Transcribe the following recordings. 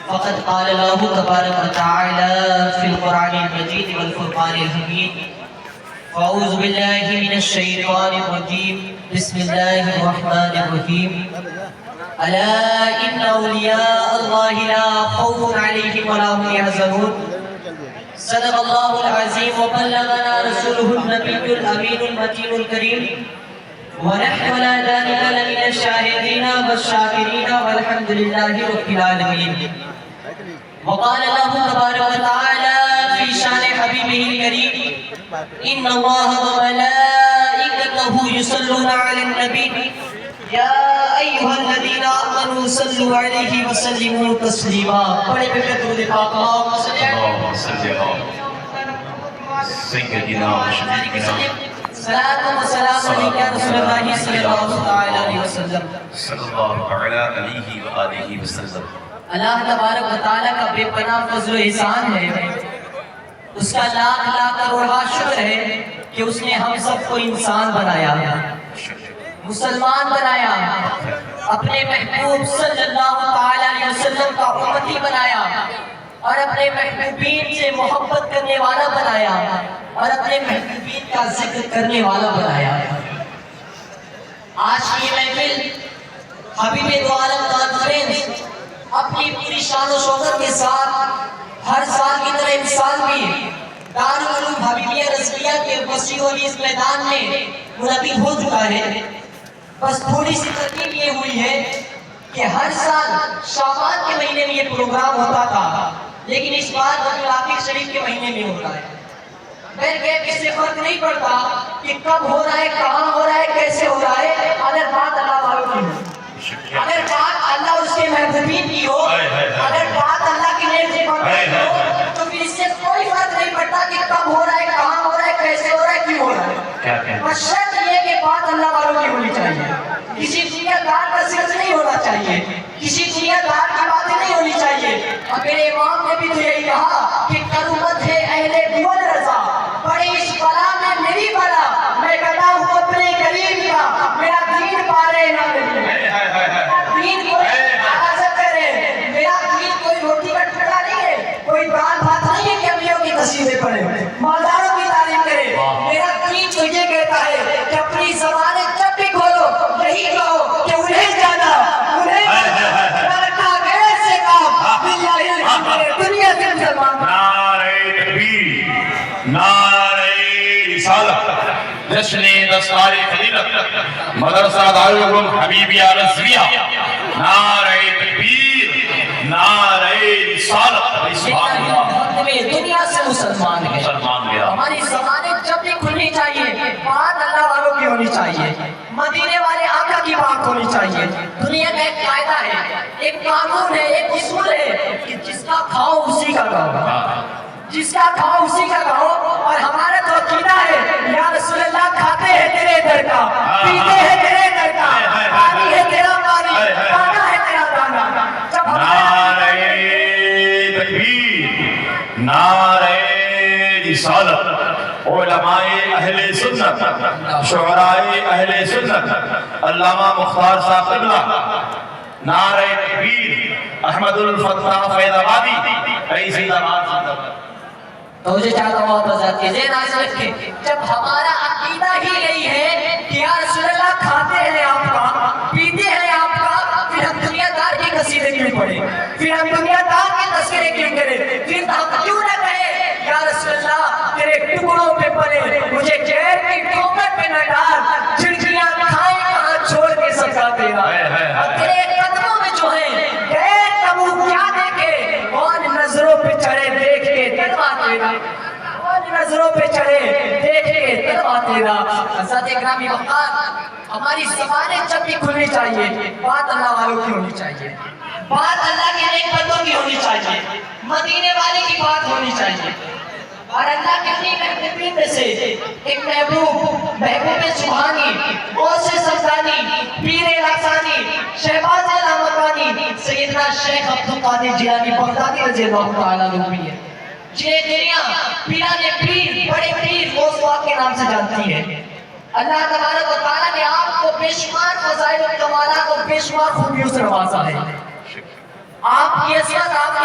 فقد قال الله تبارك وتعالى في القرآن المجيد والفرقان الحميد فأعوذ بالله من الشيطان الرجيم بسم الله الرحمن الرحيم ألا إن أولياء الله لا خوف عليهم ولا هم يحزنون صدق الله العظيم وبلغنا رسوله النبي الأمين المتين الكريم ونحن على ذلك لمن الشاهدين والشاكرين والحمد لله رب العالمين. وقال الله تبارك وتعالى في شان حبيبه الكريم إن الله وملائكته يصلون على النبي يا أيها الذين آمنوا صلوا عليه وسلموا تسليما. بڑے پیارے درود پاک اللهم صل على سيدنا وشفيعنا صلاة وسلام عليك يا رسول الله صلى الله عليه وسلم. صلى الله عليه وآله وسلم. اللہ تبارک و تعالیٰ کا بے پناہ فضل و احسان ہے، اس کا لاکھ لاکھ کروڑ شکر ہے کہ اس نے ہم سب کو انسان بنایا، مسلمان بنایا، اپنے محبوب صلی اللہ علیہ وسلم کا امتی بنایا اور اپنے محبوبین سے محبت کرنے والا بنایا اور اپنے محبوبین کا ذکر کرنے والا بنایا. آج کی محفل حبیب دو عالم کانفرنس اپنی پوری شان و شوکت کے ساتھ ہر سال کی طرح اس سال بھی دارالعلوم حبیبیہ رضویہ کے وسیع و اس میدان میں منعقد ہو چکا ہے. بس تھوڑی سی ترتیب یہ ہوئی ہے کہ ہر سال شعبان کے مہینے میں یہ پروگرام ہوتا تھا، لیکن اس بار ربیع الاخر شریف کے مہینے میں ہوتا ہے. میرے کہ اس سے فرق نہیں پڑتا کہ کب ہو رہا ہے، کہاں ہو رہا ہے، کیسے ہو رہا ہے، اگر بات اللہ والوں کی ہو، اگر بات اللہ اور اس کے محبوبین کی ہو، اگر بات اللہ کی نیک سے کی ہو، تو پھر اس سے کوئی فرق نہیں پڑتا کہ کب ہو رہا ہے، کہاں ہو رہا ہے، کیسے ہو رہا ہے، کیوں ہو رہا ہے. بس شرط یہ کہ بات اللہ والوں کی ہونی چاہیے. کسی دنیا دار کا ذکر نہیں ہونا چاہیے، کسی دنیا دار کی باتیں نہیں ہونی چاہیے. اور میرے امام نے بھی تو یہی کہا کہ کرامت ہے اہل دیوان رضا، بڑی اس بلا میں میری بلا، میں کہتا ہوں اپنے قریب کا میرا دین پارے نہ لگے، میرا دین کوئی حاضر کرے، میرا دین کوئی روٹی کا ٹکڑا نہیں ہے، کوئی دال بھات نہیں ہے کہ امیوں کی قصیدے پڑھے، مالداروں کی تعلیم کرے. میرا دین تو یہ کہتا ہے کہ اپنی زبانیں جب بھی کھولو یہی کہو کہ انہیں جانا، انہیں کرنا غیر سے کام باللہ الحمد دنیا سے مسلمان. نعرہ تکبیر، نعرہ رسالت، جشن دستار فضیلت، مدرسہ دارالعلوم حبیبیہ رضویہ. نعرہ تکبیر، نعرہ رسالت. سبحان اللہ. دنیا سے مسلمان ہے. ہماری زبانیں جب بھی کھلنی چاہیے بات اللہ والوں کی ہونی چاہیے، مدینے والے آقا کی بات ہونی چاہیے. دنیا کا ایک قاعدہ ہے، ایک قانون ہے، ایک اصول ہے کہ جس کا کھاؤ اسی کا کھاؤ، جس کا کھاؤ اسی کا کھاؤ. اور ہمارا تو عقیدہ ہے یا رسول اللہ کھاتے ہیں تیرے در کا، پیتے ہیں تیرے در کا، پانی ہے تیرا پانی، دانا ہے تیرا دانا. جب نعرہ تکبیر، نعرہ رسالت. علماء اہل سنت، شعراء اہل سنت، علامہ مختار صاحب قبلہ، نعرہ تکبیر. احمد الفتاح فیض آبادی رئیس ادارات. تو مجھے چاہتا ہوں واپس آتی ہے ذہن آج رکھیں، جب ہمارا عقیدہ ہی یہی ہے کہ یا رسول اللہ کھاتے ہیں آپ کا، پیتے ہیں آپ کا، پھر ہم دنیا دار کی قصیدے کیوں پڑھیں، پھر ہم دنیا دار کے تذکرے کیوں کریں، پھر ہم کیوں نہ کہیں یا رسول اللہ تیرے ٹکڑوں پہ پلے مجھے زہر کی ٹھوکر پہ نہ ڈال، جھڑکیاں کھائیں کہاں چھوڑ کے سکا تیرا. اور تیرے قدموں میں جو ہے غیر تبو کیا دیکھے، کون نظروں پہ چڑھے دیکھ کے تلوا تیرا، کون نظروں پہ چڑھے دیکھ کے تلوا تیرا. حضرت اکرامی وقار ہماری زبانیں جب بھی کھلنی چاہیے بات اللہ والوں کی ہونی چاہیے، بات اللہ کے نیک بندوں کی ہونی چاہیے، مدینے والے کی بات ہونی چاہیے. اور اللہ کے اپنی محبوبین میں سے ایک محبوب سبحانی، غوث سمدانی، پیر الاحسانی، شہباز علامتانی، سیدنا شیخ عبدالقادر جیلانی بغدادی رضی اللہ تعالیٰ عنہ بھی ہے، جنہیں دنیا پیران پیر، بڑے پیر غوث پاک کے نام سے جانتی ہے. اللہ تبارک و تعالیٰ نے آپ کو بے شمار فضائل و کمالات اور بے شمار خوبیوں سے نوازا ہے. آپ کی عظمت، آپ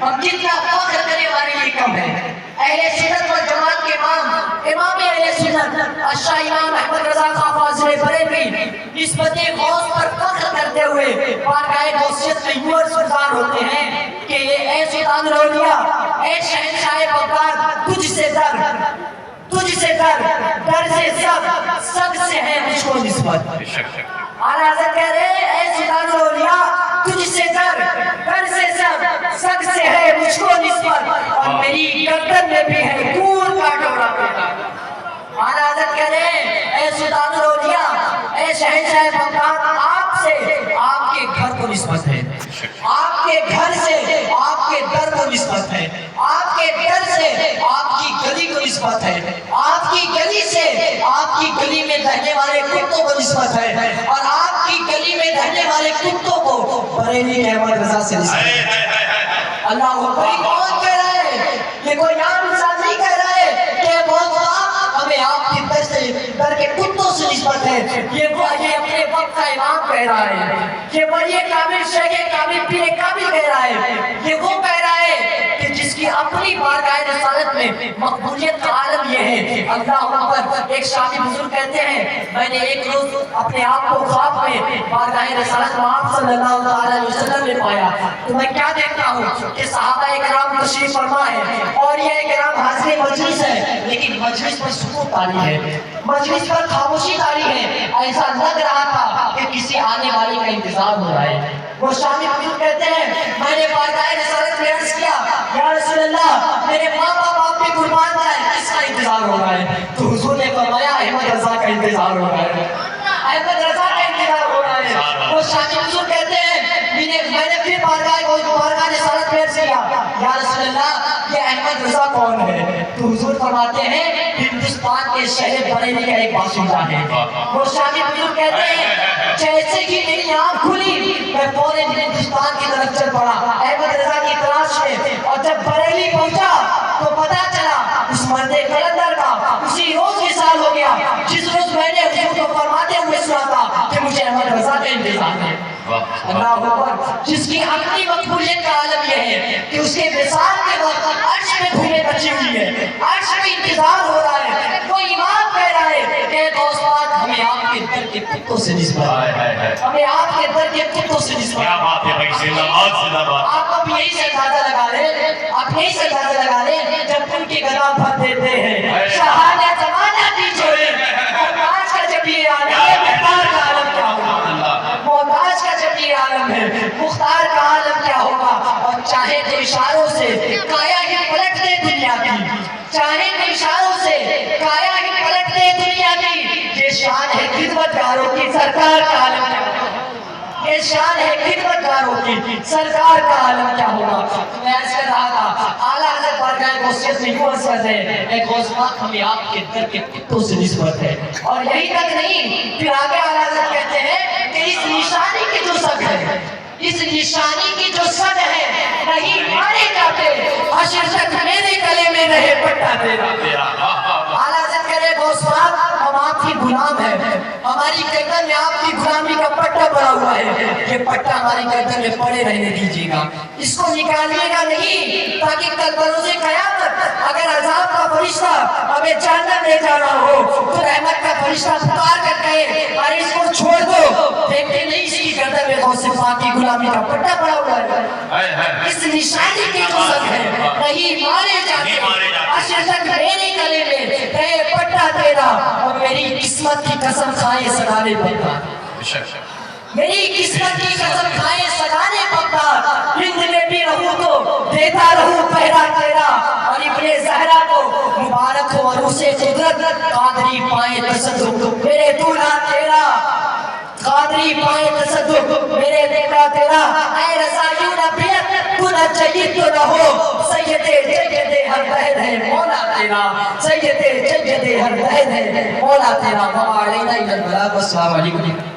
ہم جتنا فخر کریں ہمارے لیے کم ہے. اہل سنت والجماعت کے امام اہل سنت الشاہ امام احمد رضا خان فاضل بریلوی نسبت غوث پر فخر کرتے ہوئے بارگاہ غوثیت میں یوں عرض گزار ہوتے ہیں کہ اے سلطان الاولیاء، اے شہنشاہ بغداد، تجھ سے در سے سب سے ہے مجھ کو نسبت. اعلیٰ حضرت کہہ رہے ہیں اے سلطان الاولیاء، تجھ سے در سے سب سے ہے مجھ کو نسبت، اور میری گردن میں بھی ہے دور کا ڈورا پیدا. اعلیٰ حضرت کہہ رہے ہیں اے سلطان الاولیاء، اے شہنشاہ بغداد، آپ سے آپ کے گھر کو نسبت ہے، آپ کے گھر سے آپ کے در کو نسبت ہے، آپ کے در سے آپ کی گلی کو نسبت ہے، آپ کی گلی سے آپ کی گلی میں رہنے والے کتوں کو نسبت ہے، اور آپ کی گلی میں رہنے والے کتوں کو بریلی کے احمد رضا سے نسبت ہے. اللہ اکبر. کون کہہ رہا ہے؟ یہ کوئی عام انسان نہیں کہہ رہا ہے کہ بہت ہمیں آپ کی در کے کتوں سے نسبت ہے. یہ اپنے وقت کا امام کہہ رہا ہے، یہ ولی کامل شیخ کامل پیر کامل کہہ رہا ہے. یہ وہ کہہ رہا ہے کہ جس کی اپنی بارگاہ رسالت میں مقبولیت کا عالم یہ ہے. اللہ اکبر. ایک شامی بزرگ کہتے ہیں میں نے ایک روز اپنے آپ کو خواب میں بارگاہ رسالت میں آپ صلی اللہ علیہ وسلم میں پایا تو میں کیا دیکھتا ہوں کہ صحابہ اکرام تشریف فرما ہے اور یہ اکرام حاضر مجلس ہے، لیکن مجلس پر سکوت طاری ہے، مجلس پر خاموشی طاری ہے. ایسا لگ رہا تھا کہ کسی آنے والے کا انتظار ہو رہا ہے. وہ شامی بزرگ کہتے ہیں میں نے بارگاہ رسالت میں عرض کیا یا رسول اللہ میرے ماں باپ آپ پہ قربان جائے، کس کا انتظار ہو رہا ہے؟ تو حضور نے فرمایا احمد رضا کا انتظار ہو رہا ہے، احمد رضا کا انتظار ہو رہا ہے. وہ شامی بزرگ کہتے ہیں میں نے پھر بارگاہ رسالت میں عرض کیا یا رسول اللہ یہ احمد رضا کون ہے؟ تو حضور فرماتے ہیں ہندوستان کے شہر بریلی کا ایک باشندہ ہے. وہ شامی بزرگ کہتے ہیں جیسے ہی میری آنکھ کھلی میں پورے ہندوستان کی طرف چل پڑا احمد رضا کی تلاش میں، اور جب بریلی پہنچا تو پتا چلا اس مرد قلندر کا اسی روز وصال ہو گیا جس روز میں نے حضور کو فرماتے ہوئے سنا تھا کہ مجھے احمد رضا کا انتظار ہے. اللہ اکبر. جس کی اپنی مقبولیت کا عالم یہ ہے کہ اس کے وصال کے وقت عرش میں دھومیں بچی ہوئی ہے، عرش میں انتظار ہو رہا ہے. وہ امام کہہ رہا ہے کہ دوست پاک ہمیں آپ کے در کے کتوں سے نسبت ہے، ہمیں آپ کے در کے کتوں سے نسبت ہے. کیا بات ہے بھائی، زندہ باد زندہ باد. آپ اب یہی سے اندازہ لگا لیں، آپ یہی سے اندازہ لگا لیں جب ان کی گدا بھر دیتے ہیں شہادہ زمانہ دی چھوڑے محتاج کا جب یہ عالم ہے مختار کا عالم کیا ہوگا، محتاج کا جب یہ عالم ہے مختار کا عالم کیا ہوگا. اور چاہے تو اشاروں سے کایا ہی پلٹ دے دنیا کی، چاہے تو اشاروں سے کایا ہی پلٹ دے دنیا کی. یہ شان ہے خدمتگاروں کی، سرکار کا عالم کیا ہوگا، یہ شان ہے خدمتگاروں کی، سرکار کا عالم کیا ہوگا. میں عرض کر رہا تھا اعلیٰ حضرت بارگاہ غوثیت میں یوں عرض کرتے ہیں اے غوث پاک ہمیں آپ کے در کے کتوں سے نسبت ہے. اور یہی تک نہیں، پھر آگے اعلیٰ حضرت کہتے ہیں کہ اس نشانی کی جو سگ ہے، اس نشانی کی جو سگ ہے نہیں مارے جاتے، حشر تک میرے گلے میں رہے پٹا تیرا. اعلیٰ حضرت کہہ رہے غوث پاک ہم آپ کی غلام ہیں، ہماری گردن میں آپ کی غلامی کا پٹا پڑا ہوا ہے، یہ پٹا ہماری گردن میں پڑے رہنے دیجیے گا، اس کو نکالیے گا نہیں تاکہ کل بروز قیامت اگر عذاب کا فرشتہ ہمیں جہنم لے جانا ہو تو رحمت کا فرشتہ پکار کر کہے ارے اس کو چھوڑ دو، دیکھتے نہیں اس کی گردن میں غوث پاک کی غلامی کا پٹا پڑا ہوا ہے. اس نشانی کی جو سب ہے نہیں مارے جاتے، حشر تک میرے گلے میں رہے پٹا تیرا. اور میری قسمت کی قسم کھائے سگانے پکا، میری قسمت کی قسم کھائے سگانے پکا، ہند میں بھی رہوں تو دیتا رہوں پہرا تیرا. اور ابن زہرا کو مبارک ہو عروس قدرت، قادری پائے تصدق میرے دولہا تیرا، قادری پائے تصدق میرے دیکھا تیرا. اے رضایوں نبیت تو نہ جید تو نہ ہو، سید جید ہر بہد ہے مولا تیرا، سید جید ہر بہد ہے مولا تیرا. وعلینا البلاغ. السلام علیکم.